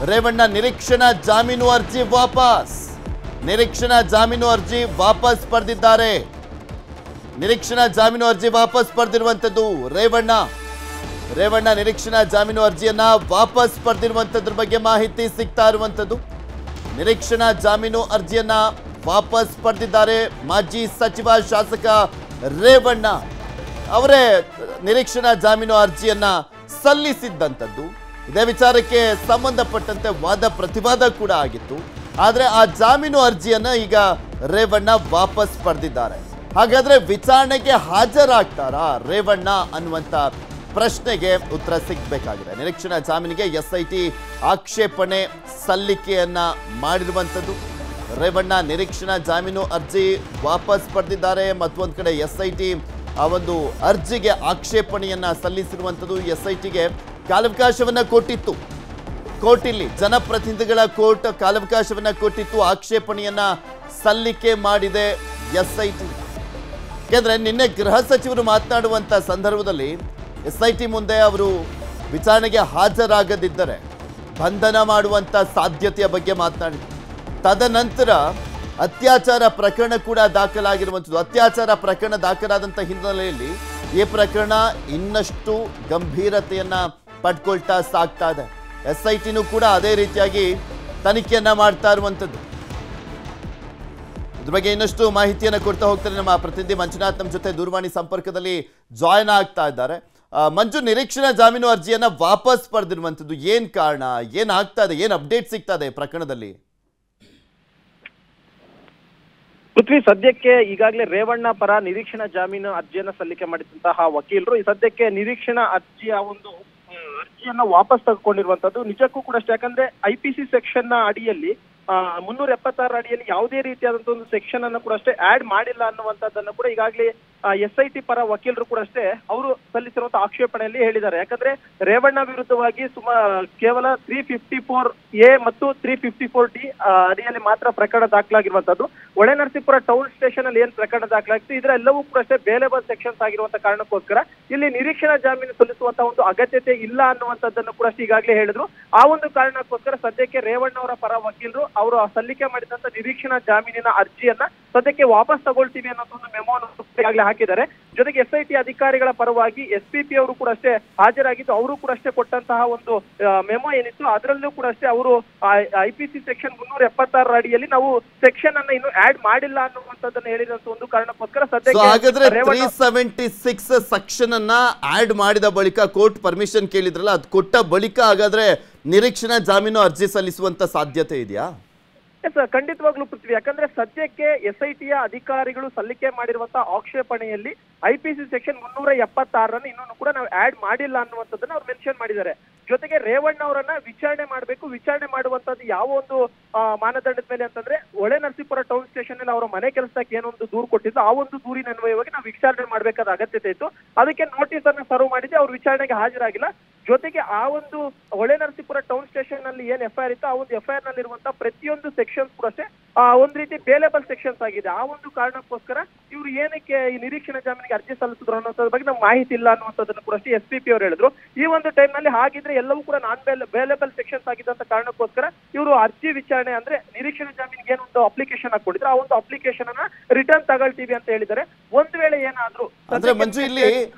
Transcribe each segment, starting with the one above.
ರೇವಣ್ಣ ನಿರೀಕ್ಷಣಾ ಜಾಮೀನು ಅರ್ಜಿ ವಾಪಸ್. ನಿರೀಕ್ಷಣಾ ಜಾಮೀನು ಅರ್ಜಿ ವಾಪಸ್ ಪಡೆದಿದ್ದಾರೆ. ನಿರೀಕ್ಷಣಾ ಜಾಮೀನು ಅರ್ಜಿ ವಾಪಸ್ ಪಡೆದಿರುವಂತದ್ದು ರೇವಣ್ಣ ನಿರೀಕ್ಷಣಾ ಜಾಮೀನು ಅರ್ಜಿಯನ್ನ ವಾಪಸ್ ಪಡೆದಿರುವಂತದ್ರ ಬಗ್ಗೆ ಮಾಹಿತಿ ಸಿಗ್ತಾ ಇರುವಂತದ್ದು. ನಿರೀಕ್ಷಣಾ ಜಾಮೀನು ಅರ್ಜಿಯನ್ನ ವಾಪಸ್ ಪಡೆದಿದ್ದಾರೆ. ಮಾಜಿ ಸಚಿವ ಶಾಸಕ ರೇವಣ್ಣ ಅವರೇ ನಿರೀಕ್ಷಣಾ ಜಾಮೀನು ಅರ್ಜಿಯನ್ನ ಸಲ್ಲಿಸಿದ್ದಂಥದ್ದು. ಇದೇ ವಿಚಾರಕ್ಕೆ ಸಂಬಂಧಪಟ್ಟಂತೆ ವಾದ ಪ್ರತಿವಾದ ಕೂಡ ಆಗಿತ್ತು. ಆದರೆ ಆ ಜಾಮೀನು ಅರ್ಜಿಯನ್ನ ಈಗ ರೇವಣ್ಣ ವಾಪಸ್ ಪಡೆದಿದ್ದಾರೆ. ಹಾಗಾದ್ರೆ ವಿಚಾರಣೆಗೆ ಹಾಜರಾಗ್ತಾರಾ ರೇವಣ್ಣ ಅನ್ನುವಂಥ ಪ್ರಶ್ನೆಗೆ ಉತ್ತರ ಸಿಗಬೇಕಾಗಿದೆ. ನಿರೀಕ್ಷಣಾ ಜಾಮೀನಿಗೆ SIT ಆಕ್ಷೇಪಣೆ ಸಲ್ಲಿಕೆಯನ್ನ ಮಾಡಿರುವಂಥದ್ದು. ರೇವಣ್ಣ ನಿರೀಕ್ಷಣಾ ಜಾಮೀನು ಅರ್ಜಿ ವಾಪಸ್ ಪಡೆದಿದ್ದಾರೆ. ಮತ್ತೊಂದು ಕಡೆ SIT ಆ ಒಂದು ಅರ್ಜಿಗೆ ಆಕ್ಷೇಪಣೆಯನ್ನ ಸಲ್ಲಿಸಿರುವಂಥದ್ದು. SITಗೆ ಕಾಲಾವಕಾಶವನ್ನ ಕೊಟ್ಟಿತ್ತು. ಕೋರ್ಟಿಲ್ಲಿ ಜನಪ್ರತಿನಿಧಿಗಳ ಕೋರ್ಟ್ ಕಾಲಾವಕಾಶವನ್ನ ಕೊಟ್ಟಿತ್ತು. ಆಕ್ಷೇಪಣೆಯನ್ನ ಸಲ್ಲಿಕೆ ಮಾಡಿದೆ SIT. ಯಾಕೆಂದ್ರೆ ನಿನ್ನೆ ಗೃಹ ಸಚಿವರು ಮಾತನಾಡುವಂತ ಸಂದರ್ಭದಲ್ಲಿ SIT ಮುಂದೆ ಅವರು ವಿಚಾರಣೆಗೆ ಹಾಜರಾಗದಿದ್ದರೆ ಬಂಧನ ಮಾಡುವಂತ ಸಾಧ್ಯತೆಯ ಬಗ್ಗೆ ಮಾತನಾಡಿದರು. ತದನಂತರ ಅತ್ಯಾಚಾರ ಪ್ರಕರಣ ಕೂಡ ದಾಖಲಾಗಿರುವಂಥದ್ದು. ಅತ್ಯಾಚಾರ ಪ್ರಕರಣ ದಾಖಲಾದಂಥ ಹಿನ್ನೆಲೆಯಲ್ಲಿ ಈ ಪ್ರಕರಣ ಇನ್ನಷ್ಟು ಗಂಭೀರತೆಯನ್ನ ಪಡ್ಕೊಳ್ತಾ ಸಾಗ್ತಾ ಇದೆ. SITನೂ ಕೂಡ ಅದೇ ರೀತಿಯಾಗಿ ತನಿಖೆಯನ್ನ ಮಾಡ್ತಾ ಇರುವಂಥದ್ದು. ಇದ್ರ ಬಗ್ಗೆ ಇನ್ನಷ್ಟು ಮಾಹಿತಿಯನ್ನು ಕೊಡ್ತಾ ಹೋಗ್ತಾರೆ ನಮ್ಮ ಪ್ರತಿನಿಧಿ ಮಂಜುನಾಥ್ ನಮ್ಮ ಜೊತೆ ದೂರವಾಣಿ ಸಂಪರ್ಕದಲ್ಲಿ ಜಾಯ್ನ್ ಆಗ್ತಾ ಇದ್ದಾರೆ. ಮಂಜು, ನಿರೀಕ್ಷಣಾ ಜಾಮೀನು ಅರ್ಜಿಯನ್ನ ವಾಪಸ್ ಪಡೆದಿರುವಂಥದ್ದು ಏನ್ ಕಾರಣ, ಏನಾಗ್ತಾ ಇದೆ, ಏನ್ ಅಪ್ಡೇಟ್ ಸಿಗ್ತಾ ಇದೆ ಪ್ರಕರಣದಲ್ಲಿ? ಪೃಥ್ವಿ, ಸದ್ಯಕ್ಕೆ ಈಗಾಗಲೇ ರೇವಣ್ಣ ಪರ ನಿರೀಕ್ಷಣಾ ಜಾಮೀನು ಅರ್ಜಿಯನ್ನ ಸಲ್ಲಿಕೆ ಮಾಡಿದಂತಹ ವಕೀಲರು ಈ ಸದ್ಯಕ್ಕೆ ನಿರೀಕ್ಷಣಾ ಅರ್ಜಿಯ ಒಂದು ಅರ್ಜಿಯನ್ನ ವಾಪಸ್ ತೆಗೆದುಕೊಂಡಿರುವಂತದ್ದು ನಿಜಕ್ಕೂ ಕೂಡ ಅಷ್ಟೇ. ಯಾಕಂದ್ರೆ IPC ಸೆಕ್ಷನ್ ನ ಅಡಿಯಲ್ಲಿ 376 ಅಡಿಯಲ್ಲಿ ಯಾವುದೇ ರೀತಿಯಾದಂತಹ ಒಂದು ಸೆಕ್ಷನ್ ಅನ್ನು ಕೂಡ ಅಷ್ಟೇ ಆಡ್ ಮಾಡಿಲ್ಲ ಅನ್ನುವಂಥದ್ದನ್ನು ಕೂಡ ಈಗಾಗಲೇ SIT ಪರ ವಕೀಲರು ಕೂಡ ಅಷ್ಟೇ ಅವರು ಸಲ್ಲಿಸಿರುವಂತಹ ಆಕ್ಷೇಪಣೆಯಲ್ಲಿ ಹೇಳಿದ್ದಾರೆ. ಯಾಕಂದ್ರೆ ರೇವಣ್ಣ ವಿರುದ್ಧವಾಗಿ ಕೇವಲ 354A ಮತ್ತು 354D ಅಡಿಯಲ್ಲಿ ಮಾತ್ರ ಪ್ರಕರಣ ದಾಖಲಾಗಿರುವಂತದ್ದು. ಹೊಳೆನರಸೀಪುರ ಟೌನ್ ಸ್ಟೇಷನ್ ಅಲ್ಲಿ ಏನ್ ಪ್ರಕರಣ ದಾಖಲಾಗಿತ್ತು ಇದರೆಲ್ಲವೂ ಕೂಡ ಅಷ್ಟೇ ಬೇಲೆಬಲ್ ಸೆಕ್ಷನ್ಸ್ ಆಗಿರುವಂತಹ ಕಾರಣಕ್ಕೋಸ್ಕರ ಇಲ್ಲಿ ನಿರೀಕ್ಷಣಾ ಜಾಮೀನು ಸಲ್ಲಿಸುವಂತಹ ಒಂದು ಅಗತ್ಯತೆ ಇಲ್ಲ ಅನ್ನುವಂಥದ್ದನ್ನು ಕೂಡ ಅಷ್ಟೇ ಈಗಾಗಲೇ ಹೇಳಿದ್ರು. ಆ ಒಂದು ಕಾರಣಕ್ಕೋಸ್ಕರ ಸದ್ಯಕ್ಕೆ ರೇವಣ್ಣ ಅವರ ಪರ ವಕೀಲರು ಅವರು ಸಲ್ಲಿಕೆ ಮಾಡಿದಂತ ನಿರೀಕ್ಷಣಾ ಜಾಮೀನಿನ ಅರ್ಜಿಯನ್ನ ಸದ್ಯಕ್ಕೆ ವಾಪಸ್ ತಗೊಳ್ತೀವಿ ಅನ್ನೋ ಒಂದು ಮೆಮೋವನ್ನು ಈಗಾಗಲೇ ಹಾಕಿದ್ದಾರೆ. ಜೊತೆಗೆ SIT ಅಧಿಕಾರಿಗಳ ಪರವಾಗಿ SPP ಅವರು ಕೂಡ ಅಷ್ಟೇ ಹಾಜರಾಗಿದ್ದು ಅವರು ಕೂಡ ಅಷ್ಟೇ ಕೊಟ್ಟಂತಹ ಒಂದು ಮೆಮೋ ಏನಿತ್ತು ಅದರಲ್ಲೂ ಕೂಡ ಅಷ್ಟೇ ಅವರು IPC ಸೆಕ್ಷನ್ 376 ಅಡಿಯಲ್ಲಿ ನಾವು ಸೆಕ್ಷನ್ ಅನ್ನ ಇನ್ನು ಆಡ್ ಮಾಡಿಲ್ಲ ಅನ್ನುವಂಥದ್ದನ್ನ ಹೇಳಿದಂತ ಒಂದು ಕಾರಣಕ್ಕೋಸ್ಕರ ಸದ್ಯಕ್ಕೆ ಹಾಗಾದ್ರೆ 376 ಸೆಕ್ಷನ್ ಅನ್ನ ಆಡ್ ಮಾಡಿದ ಬಳಿಕ ಕೋರ್ಟ್ ಪರ್ಮಿಷನ್ ಕೇಳಿದ್ರಲ್ಲ, ಅದು ಕೊಟ್ಟ ಬಳಿಕ ಹಾಗಾದ್ರೆ ನಿರೀಕ್ಷಣಾ ಜಾಮೀನು ಅರ್ಜಿ ಸಲ್ಲಿಸುವಂತ ಸಾಧ್ಯತೆ ಇದೆಯಾ? ಖಂಡಿತವಾಗ್ಲೂ ಪೃಥ್ವಿ. ಯಾಕಂದ್ರೆ ಸದ್ಯಕ್ಕೆ SITಯ ಅಧಿಕಾರಿಗಳು ಸಲ್ಲಿಕೆ ಮಾಡಿರುವಂತಹ ಆಕ್ಷೇಪಣೆಯಲ್ಲಿ IPC ಸೆಕ್ಷನ್ 376 ಇನ್ನೂ ಕೂಡ ನಾವು ಆಡ್ ಮಾಡಿಲ್ಲ ಅನ್ನುವಂಥದ್ದನ್ನ ಅವ್ರು ಮೆನ್ಷನ್ ಮಾಡಿದ್ದಾರೆ. ಜೊತೆಗೆ ರೇವಣ್ಣ ಅವರನ್ನ ವಿಚಾರಣೆ ಮಾಡಬೇಕು. ವಿಚಾರಣೆ ಮಾಡುವಂತದ್ದು ಯಾವ ಒಂದು ಮಾನದಂಡದ ಮೇಲೆ ಅಂತಂದ್ರೆ ಹೊಳೆನರಸೀಪುರ ಟೌನ್ ಸ್ಟೇಷನ್ ಅಲ್ಲಿ ಅವರ ಮನೆ ಕೆಲಸಕ್ಕೆ ಏನೊಂದು ದೂರು ಕೊಟ್ಟಿದ್ದು ಆ ಒಂದು ದೂರಿನ ಅನ್ವಯವಾಗಿ ನಾವು ವಿಚಾರಣೆ ಮಾಡಬೇಕಾದ ಅಗತ್ಯತೆ ಇತ್ತು. ಅದಕ್ಕೆ ನೋಟಿಸ್ ಅನ್ನ ಸರ್ವ್ ಮಾಡಿದ್ರೆ ಅವ್ರು ವಿಚಾರಣೆಗೆ ಹಾಜರಾಗಿಲ್ಲ. ಜೊತೆಗೆ ಆ ಒಂದು ಹೊಳೆನರಸೀಪುರ ಟೌನ್ ಸ್ಟೇಷನ್ ನಲ್ಲಿ ಏನ್ FIR ಇತ್ತು ಆ ಒಂದು FIR ನಲ್ಲಿ ಇರುವಂತಹ ಪ್ರತಿಯೊಂದು ಸೆಕ್ಷನ್ಸ್ ಕೂಡ ಅಷ್ಟೇ ಒಂದ್ ರೀತಿ ಬೇಲೆಬಲ್ ಸೆಕ್ಷನ್ಸ್ ಆಗಿದೆ. ಆ ಒಂದು ಕಾರಣಕ್ಕೋಸ್ಕರ ಇವರು ಏನಕ್ಕೆ ಈ ನಿರೀಕ್ಷಣಾ ಜಾಮೀನಿಗೆ ಅರ್ಜಿ ಸಲ್ಲಿಸಿದ್ರು ಅನ್ನೋದ್ರ ಬಗ್ಗೆ ನಮ್ಗೆ ಮಾಹಿತಿ ಇಲ್ಲ ಅನ್ನುವಂಥದ್ದನ್ನು ಕೂಡ ಅಷ್ಟೇ SPP ಅವರು ಹೇಳಿದ್ರು. ಈ ಒಂದು ಟೈಮ್ ನಲ್ಲಿ ಹಾಗಿದ್ರೆ ಎಲ್ಲವೂ ಕೂಡ ಬೇಲೆಬಲ್ ಸೆಕ್ಷನ್ಸ್ ಆಗಿದ್ದಂತ ಕಾರಣಕ್ಕೋಸ್ಕರ ಇವರು ಅರ್ಜಿ ವಿಚಾರಣೆ ಅಂದ್ರೆ ನಿರೀಕ್ಷಣಾ ಜಾಮೀನಿಗೆ ಏನೊಂದು ಅಪ್ಲಿಕೇಶನ್ ಹಾಕೊಂಡಿದ್ರು ಆ ಒಂದು ಅಪ್ಲಿಕೇಶನ್ ಅನ್ನ ರಿಟರ್ನ್ ತಗೊಳ್ತೀವಿ ಅಂತ ಹೇಳಿದ್ದಾರೆ. ಒಂದ್ ವೇಳೆ ಏನಾದ್ರು ಅಂದ್ರೆ ಮಂಜು ಇಲ್ಲಿ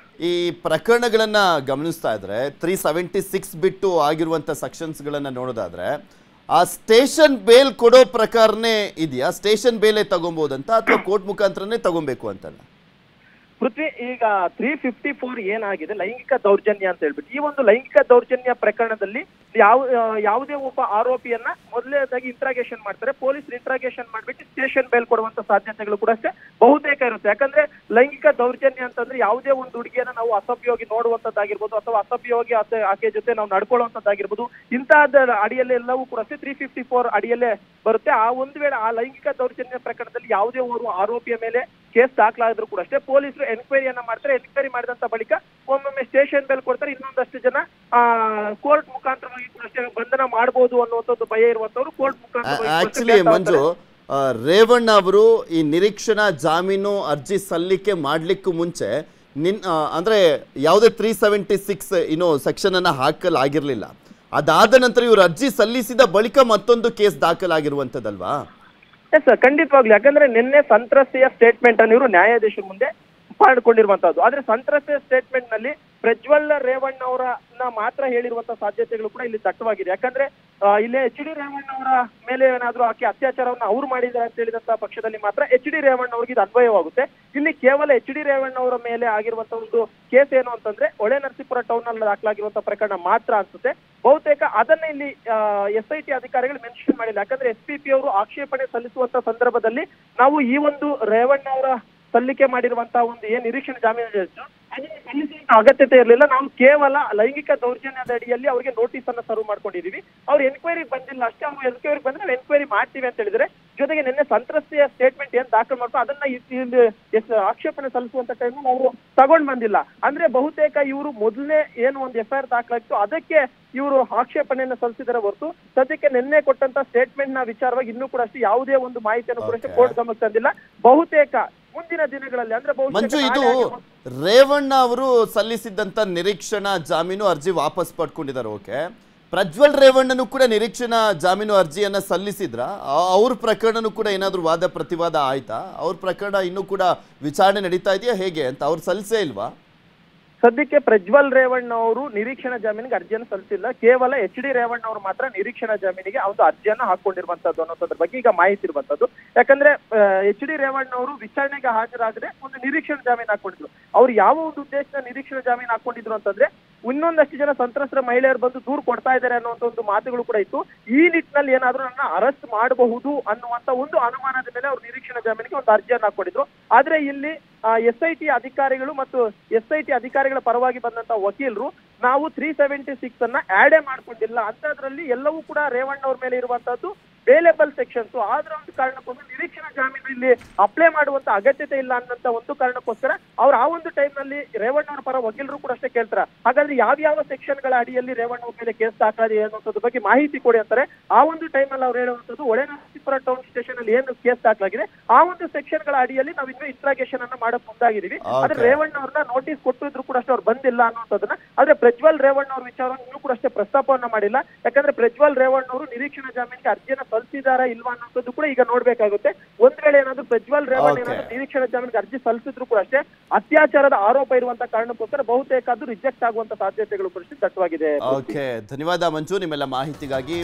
ಈ ಪ್ರಕರಣಗಳನ್ನ ಗಮನಿಸ್ತಾ ಇದ್ರೆ 376 ಬಿಟ್ಟು ಆಗಿರುವಂತ ಸೆಕ್ಷನ್ಸ್ ಗಳನ್ನ ನೋಡೋದಾದ್ರೆ ಆ ಸ್ಟೇಷನ್ ಬೇಲ್ ಕೊಡೋ ಪ್ರಕಾರನೇ ಇದೆಯಾ? ಸ್ಟೇಷನ್ ಬೇಲೆ ತಗೊಬಹುದಂತ ಅಥವಾ ಕೋರ್ಟ್ ಮುಖಾಂತರನೇ ತಗೊಬೇಕು ಅಂತಲ್ಲ? ಪೃಥ್ವಿ, ಈಗ 354 ಏನಾಗಿದೆ ಲೈಂಗಿಕ ದೌರ್ಜನ್ಯ ಅಂತ ಹೇಳ್ಬಿಟ್ಟು ಈ ಒಂದು ಲೈಂಗಿಕ ದೌರ್ಜನ್ಯ ಪ್ರಕರಣದಲ್ಲಿ ಯಾವುದೇ ಒಬ್ಬ ಆರೋಪಿಯನ್ನ ಮೊದಲನೇದಾಗಿ ಇಂಟ್ರಾಗೇಷನ್ ಮಾಡ್ತಾರೆ. ಪೊಲೀಸರು ಇಂಟ್ರಾಗೇಷನ್ ಮಾಡ್ಬಿಟ್ಟು ಸ್ಟೇಷನ್ ಬೇಲ್ ಕೊಡುವಂತ ಸಾಧ್ಯತೆಗಳು ಕೂಡ ಅಷ್ಟೇ ಬಹುತೇಕ ಇರುತ್ತೆ. ಯಾಕಂದ್ರೆ ಲೈಂಗಿಕ ದೌರ್ಜನ್ಯ ಅಂತಂದ್ರೆ ಯಾವುದೇ ಒಂದು ಹುಡುಗಿಯನ್ನ ನಾವು ಅಸಭ್ಯವಾಗಿ ನೋಡುವಂತದ್ದಾಗಿರ್ಬೋದು ಅಥವಾ ಅಸಭ್ಯವಾಗಿ ಆಕೆ ಜೊತೆ ನಾವು ನಡ್ಕೊಳ್ಳುವಂತದ್ದಾಗಿರ್ಬೋದು ಇಂತಹದ ಅಡಿಯಲ್ಲಿ ಎಲ್ಲವೂ ಕೂಡ ಅಷ್ಟೇ 354 ಅಡಿಯಲ್ಲೇ ಬರುತ್ತೆ. ಆ ಒಂದು ವೇಳೆ ಆ ಲೈಂಗಿಕ ದೌರ್ಜನ್ಯ ಪ್ರಕರಣದಲ್ಲಿ ಯಾವುದೇ ಓರ್ವ ಆರೋಪಿಯ ಮೇಲೆ ಕೇಸ್ ದಾಖಲಾದ್ರು ಕೂಡ ಅಷ್ಟೇ ಪೊಲೀಸರು ಎನ್ಕ್ವೈರಿಯನ್ನ ಮಾಡ್ತಾರೆ. ಎನ್ಕ್ವೈರಿ ಮಾಡಿದಂತ ಬಳಿಕ ಒಮ್ಮೊಮ್ಮೆ ಸ್ಟೇಷನ್ ಬೇಲ್ ಕೊಡ್ತಾರೆ. ಇನ್ನೊಂದಷ್ಟು ಜನ ಕೋರ್ಟ್ ಮುಖಾಂತರವಾಗಿ ಕೂಡ ಅಷ್ಟೇ ಬಂಧನ ಮಾಡಬಹುದು ಅನ್ನುವಂಥದ್ದು ಭಯ ಇರುವಂತವ್ರು ಕೋರ್ಟ್ ಮುಖಾಂತರ. ಆಕ್ಚುಲಿ ಮಂಜು, ರೇವಣ್ಣ ಅವರು ಈ ನಿರೀಕ್ಷಣಾ ಜಾಮೀನು ಅರ್ಜಿ ಸಲ್ಲಿಕೆ ಮಾಡ್ಲಿಕ್ಕೂ ಮುಂಚೆ ಅಂದ್ರೆ ಯಾವುದೇ 376 ಸೆಕ್ಷನ್ ಅನ್ನ ಹಾಕಲಾಗಿರ್ಲಿಲ್ಲ. ಅದಾದ ನಂತರ ಇವರು ಅರ್ಜಿ ಸಲ್ಲಿಸಿದ ಬಳಿಕ ಮತ್ತೊಂದು ಕೇಸ್ ದಾಖಲಾಗಿರುವಂತದಲ್ವಾ? ಎಸ್ ಸರ್, ಖಂಡಿತವಾಗ್ಲಿ. ಯಾಕಂದ್ರೆ ನಿನ್ನೆ ಸಂತ್ರಸ್ತೆಯ ಸ್ಟೇಟ್ಮೆಂಟ್ ಅನ್ನು ಇವರು ನ್ಯಾಯಾಧೀಶರ ಮುಂದೆ ಮಾಡಿಕೊಂಡಿರುವಂತದ್ದು. ಆದ್ರೆ ಸಂತ್ರಸ್ತೆಯ ಸ್ಟೇಟ್ಮೆಂಟ್ ನಲ್ಲಿ ಪ್ರಜ್ವಲ್ ರೇವಣ್ಣ ಅವರನ್ನ ಮಾತ್ರ ಹೇಳಿರುವಂತಹ ಸಾಧ್ಯತೆಗಳು ಕೂಡ ಇಲ್ಲಿ ದಟ್ಟವಾಗಿದೆ. ಯಾಕಂದ್ರೆ ಇಲ್ಲಿ ಎಚ್ ಡಿ ರೇವಣ್ಣ ಅವರ ಮೇಲೆ ಏನಾದ್ರೂ ಆಕೆ ಅತ್ಯಾಚಾರವನ್ನ ಅವ್ರು ಮಾಡಿದ್ದಾರೆ ಅಂತ ಹೇಳಿದಂತಹ ಪಕ್ಷದಲ್ಲಿ ಮಾತ್ರ ಎಚ್ ಡಿ ರೇವಣ್ಣ ಅವ್ರಿಗೆ ಇದು ಅನ್ವಯವಾಗುತ್ತೆ. ಇಲ್ಲಿ ಕೇವಲ ಎಚ್ ಡಿ ರೇವಣ್ಣ ಅವರ ಮೇಲೆ ಆಗಿರುವಂತಹ ಒಂದು ಕೇಸ್ ಏನು ಅಂತಂದ್ರೆ ಹೊಳೆ ನರಸೀಪುರ ಟೌನ್ ನಲ್ಲಿ ದಾಖಲಾಗಿರುವಂತಹ ಪ್ರಕರಣ ಮಾತ್ರ ಅನ್ಸುತ್ತೆ. ಬಹುತೇಕ ಅದನ್ನ ಇಲ್ಲಿ SIT ಅಧಿಕಾರಿಗಳು ಮೆನ್ಷನ್ ಮಾಡಿಲ್ಲ. ಯಾಕಂದ್ರೆ SPP ಅವರು ಆಕ್ಷೇಪಣೆ ಸಲ್ಲಿಸುವಂತ ಸಂದರ್ಭದಲ್ಲಿ ನಾವು ಈ ಒಂದು ರೇವಣ್ಣ ಅವರ ಸಲ್ಲಿಕೆ ಮಾಡಿರುವಂತಹ ಒಂದು ಏನ್ ನಿರೀಕ್ಷಣೆ ಜಾಮೀನು ಅದನ್ನು ಸಲ್ಲಿಸುವಂತ ಅಗತ್ಯತೆ ಇರಲಿಲ್ಲ. ನಾವು ಕೇವಲ ಲೈಂಗಿಕ ದೌರ್ಜನ್ಯದ ಅಡಿಯಲ್ಲಿ ಅವರಿಗೆ ನೋಟಿಸ್ ಅನ್ನ ಸರ್ವ್ ಮಾಡ್ಕೊಂಡಿದೀವಿ. ಅವ್ರು ಎನ್ಕ್ವೈರಿ ಬಂದಿಲ್ಲ ಅಷ್ಟೇ. ಅವ್ರು ಎನ್ಕ್ವೈರಿ ಬಂದ್ರೆ ನಾವು ಎನ್ಕ್ವೈರಿ ಮಾಡ್ತೀವಿ ಅಂತ ಹೇಳಿದ್ರೆ, ಜೊತೆಗೆ ನಿನ್ನೆ ಸಂತ್ರಸ್ತೆಯ ಸ್ಟೇಟ್ಮೆಂಟ್ ಏನ್ ದಾಖಲು ಮಾಡ್ತಾರೆ ಅದನ್ನ ಆಕ್ಷೇಪಣೆ ಸಲ್ಲಿಸುವಂತ ಟೈಮ್ ಅವರು ತಗೊಂಡ್ ಬಂದಿಲ್ಲ. ಅಂದ್ರೆ ಬಹುತೇಕ ಇವರು ಮೊದಲನೇ ಏನು ಒಂದು FIR ದಾಖಲಾಗಿತ್ತು ಅದಕ್ಕೆ ಇವರು ಆಕ್ಷೇಪಣೆಯನ್ನು ಸಲ್ಲಿಸಿದರೆ ಹೊರತು ಸದ್ಯಕ್ಕೆ ನಿನ್ನೆ ಕೊಟ್ಟಂತ ಸ್ಟೇಟ್ಮೆಂಟ್ ನ ವಿಚಾರವಾಗಿ ಇನ್ನೂ ಕೂಡ ಅಷ್ಟೇ ಯಾವುದೇ ಒಂದು ಮಾಹಿತಿಯನ್ನು ಕೂಡ ಕೋರ್ಟ್ ಗಮನಕ್ಕೆ ತಂದಿಲ್ಲ. ಬಹುತೇಕ ಮುಂದಿನ ದಿನಗಳಲ್ಲಿ ಅಂದ್ರೆ ಮಂಜು, ಇದು ರೇವಣ್ಣ ಅವರು ಸಲ್ಲಿಸಿದ್ದಂತ ನಿರೀಕ್ಷಣಾ ಜಾಮೀನು ಅರ್ಜಿ ವಾಪಸ್ ಪಡ್ಕೊಂಡಿದ್ದಾರೆ. ಓಕೆ, ಪ್ರಜ್ವಲ್ ರೇವಣ್ಣನು ಕೂಡ ನಿರೀಕ್ಷಣಾ ಜಾಮೀನು ಅರ್ಜಿಯನ್ನ ಸಲ್ಲಿಸಿದ್ರ? ಅವ್ರ ಪ್ರಕರಣನೂ ಕೂಡ ಏನಾದ್ರು ವಾದ ಪ್ರತಿವಾದ ಆಯ್ತಾ? ಅವ್ರ ಪ್ರಕರಣ ಇನ್ನೂ ಕೂಡ ವಿಚಾರಣೆ ನಡೀತಾ ಇದೆಯಾ ಹೇಗೆ ಅಂತ? ಅವ್ರು ಸಲ್ಲಿಸೇ ಇಲ್ವಾ? ಸದ್ಯಕ್ಕೆ ಪ್ರಜ್ವಲ್ ರೇವಣ್ಣ ಅವರು ನಿರೀಕ್ಷಣಾ ಜಾಮೀನಿಗೆ ಅರ್ಜಿಯನ್ನು ಸಲ್ಲಿಸಿಲ್ಲ. ಕೇವಲ ಎಚ್ ಡಿ ರೇವಣ್ಣ ಅವರು ಮಾತ್ರ ನಿರೀಕ್ಷಣಾ ಜಾಮೀನಿಗೆ ಒಂದು ಅರ್ಜಿಯನ್ನ ಹಾಕೊಂಡಿರುವಂತದ್ದು ಅನ್ನೋದ್ರ ಬಗ್ಗೆ ಈಗ ಮಾಹಿತಿ ಇರುವಂತದ್ದು. ಯಾಕಂದ್ರೆ ಎಚ್ ಡಿ ರೇವಣ್ಣ ಅವರು ವಿಚಾರಣೆಗೆ ಹಾಜರಾಗದೆ ಒಂದು ನಿರೀಕ್ಷಣಾ ಜಾಮೀನು ಹಾಕೊಂಡಿದ್ರು. ಅವ್ರು ಯಾವ ಒಂದು ಉದ್ದೇಶದ ನಿರೀಕ್ಷಣಾ ಜಾಮೀನು ಹಾಕೊಂಡಿದ್ರು ಅಂತಂದ್ರೆ, ಇನ್ನೊಂದಷ್ಟು ಜನ ಸಂತ್ರಸ್ತರ ಮಹಿಳೆಯರು ಬಂದು ದೂರು ಕೊಡ್ತಾ ಇದ್ದಾರೆ ಅನ್ನುವಂತ ಒಂದು ಮಾತುಗಳು ಕೂಡ ಇತ್ತು. ಈ ನಿಟ್ಟಿನಲ್ಲಿ ಏನಾದ್ರೂ ನನ್ನ ಅರೆಸ್ಟ್ ಮಾಡಬಹುದು ಅನ್ನುವಂತ ಒಂದು ಅನುಮಾನದ ಮೇಲೆ ಅವ್ರು ನಿರೀಕ್ಷಣಾ ಜಾಮೀನಿಗೆ ಒಂದು ಅರ್ಜಿಯನ್ನು ಹಾಕೊಂಡಿದ್ರು. ಆದ್ರೆ ಇಲ್ಲಿ SIT ಅಧಿಕಾರಿಗಳು ಮತ್ತು SIT ಅಧಿಕಾರಿಗಳ ಪರವಾಗಿ ಬಂದಂತ ವಕೀಲರು ನಾವು 376 ಅನ್ನ ಆಡೇ ಮಾಡ್ಕೊಂಡಿಲ್ಲ ಅಂತದ್ರಲ್ಲಿ ಎಲ್ಲವೂ ಕೂಡ ರೇವಣ್ಣ ಅವ್ರ ಮೇಲೆ ಇರುವಂತದ್ದು ಬೇಲೆಬಲ್ ಸೆಕ್ಷನ್ಸ್. ಆದ್ರ ಒಂದು ಕಾರಣಕ್ಕೋಸ್ಕರ ನಿರೀಕ್ಷಣಾ ಜಾಮೀನು ಇಲ್ಲಿ ಅಪ್ಲೈ ಮಾಡುವಂತ ಅಗತ್ಯತೆ ಇಲ್ಲ ಅನ್ನಂತ ಒಂದು ಕಾರಣಕ್ಕೋಸ್ಕರ ಅವ್ರು ಆ ಒಂದು ಟೈಮ್ ನಲ್ಲಿ ರೇವಣ್ಣ ಅವ್ರ ಪರ ವಕೀಲರು ಕೂಡ ಅಷ್ಟೇ ಕೇಳ್ತಾರೆ, ಹಾಗಾದ್ರೆ ಯಾವ ಸೆಕ್ಷನ್ ಗಳ ಅಡಿಯಲ್ಲಿ ರೇವಣ್ಣ ಅವ್ರ ಮೇಲೆ ಕೇಸ್ ದಾಖಲಾಗಿದೆ ಅನ್ನೋದ್ರ ಬಗ್ಗೆ ಮಾಹಿತಿ ಕೊಡಿ ಅಂತಾರೆ. ಆ ಒಂದು ಟೈಮ್ ಅಲ್ಲಿ ಅವ್ರು ಹೇಳುವಂತದ್ದು ಹೊಳೆ ನರಸೀಪುರ ಟೌನ್ ಸ್ಟೇಷನ್ ಅಲ್ಲಿ ಏನು ಕೇಸ್ ದಾಖಲಾಗಿದೆ ಆ ಒಂದು ಸೆಕ್ಷನ್ ಗಳ ಅಡಿಯಲ್ಲಿ ನಾವು ಇನ್ನೂ ಇಂಟ್ರಾಗೇಷನ್ ಅನ್ನ ಮಾಡಕ್ ಮುಂದಾಗಿದ್ದೀವಿ. ಆದ್ರೆ ರೇವಣ್ಣ ಅವ್ರನ್ನ ನೋಟಿಸ್ ಕೊಟ್ಟಿದ್ರು ಕೂಡ ಅಷ್ಟೇ ಅವ್ರು ಬಂದಿಲ್ಲ ಅನ್ನೋದನ್ನ. ಆದ್ರೆ ಪ್ರಜ್ವಲ್ ರೇವಣ್ಣ ಅವ್ರ ವಿಚಾರವನ್ನು ಇನ್ನೂ ಕೂಡ ಅಷ್ಟೇ ಪ್ರಸ್ತಾಪವನ್ನ ಮಾಡಿಲ್ಲ. ಯಾಕಂದ್ರೆ ಪ್ರಜ್ವಲ್ ರೇವಣ್ಣ ಅವರು ನಿರೀಕ್ಷಣಾ ಜಾಮೀನಿಗೆ ಅರ್ಜಿಯನ್ನ ಸಲ್ಲಿಸಿದಾರಾ ಇಲ್ವಾ ಅನ್ನೋದು ಕೂಡ ಈಗ ನೋಡ್ಬೇಕಾಗುತ್ತೆ. ಒಂದ್ ವೇಳೆ ಏನಾದ್ರು ಪ್ರಜ್ವಲ್ ರೇವಣ್ಣ ಏನಾದ್ರು ನಿರೀಕ್ಷಣಾ ಜಾಮೀನಿಗೆ ಅರ್ಜಿ ಸಲ್ಲಿಸಿದ್ರು ಕೂಡ ಅಷ್ಟೇ ಅತ್ಯಾಚಾರದ ಆರೋಪ ಇರುವಂತ ಕಾರಣಕ್ಕೋಸ್ಕರ ಬಹುತೇಕ ಅದು ರಿಜೆಕ್ಟ್ ಆಗುವಂತ ಸಾಧ್ಯತೆಗಳು ಕೂಡ ದಟ್ಟವಾಗಿದೆ. ಧನ್ಯವಾದ ಮಂಜು ನಿಮ್ಮೆಲ್ಲ ಮಾಹಿತಿಗಾಗಿ.